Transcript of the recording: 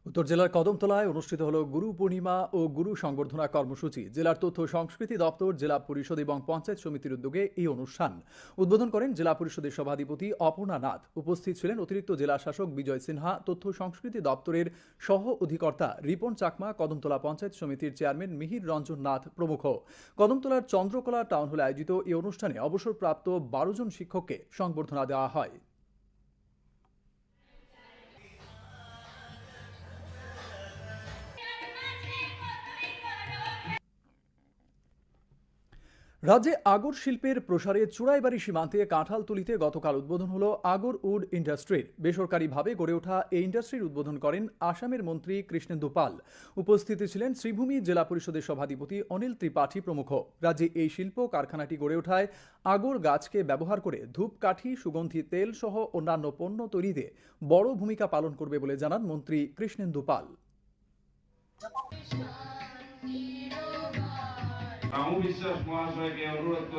উত্তর জেলার কদমতলায় অনুষ্ঠিত হল গুরু পূর্ণিমা ও গুরু সংবর্ধনা কর্মসূচি। জেলার তথ্য সংস্কৃতি দপ্তর, জেলা পরিষদ এবং পঞ্চায়েত সমিতির উদ্যোগে এই অনুষ্ঠান উদ্বোধন করেন জেলা পরিষদের সভাধিপতি অপর্ণা নাথ। উপস্থিত ছিলেন অতিরিক্ত জেলা শাসক বিজয় সিনহা, তথ্য সংস্কৃতি দপ্তরের সহ অধিকর্তা রিপন চাকমা, কদমতলা পঞ্চায়েত সমিতির চেয়ারম্যান মিহির রঞ্জন নাথ প্রমুখ। কদমতলার চন্দ্রকলা টাউন হলে আয়োজিত এই অনুষ্ঠানে অবসরপ্রাপ্ত 12 জন শিক্ষককে সংবর্ধনা দেওয়া হয়। রাজ্যে আগর শিল্পের প্রসারে চুড়াইবাড়ি সীমান্তে কাঁঠালতলিতে গতকাল উদ্বোধন হল আগর উড ইন্ডাস্ট্রির। বেসরকারিভাবে গড়ে ওঠা এই ইন্ডাস্ট্রির উদ্বোধন করেন আসামের মন্ত্রী কৃষ্ণেন্দু পাল। উপস্থিত ছিলেন শ্রীভূমি জেলা পরিষদের সভাধিপতি অনিল ত্রিপাঠী প্রমুখ। রাজ্যে এই শিল্প কারখানাটি গড়ে ওঠায় আগর গাছকে ব্যবহার করে ধূপকাঠি, সুগন্ধি তেল সহ অন্যান্য পণ্য তৈরিতে বড় ভূমিকা পালন করবে বলে জানান মন্ত্রী কৃষ্ণেন্দু পাল। রামু বিশ্বাস মহাশয়কে অনুরোধ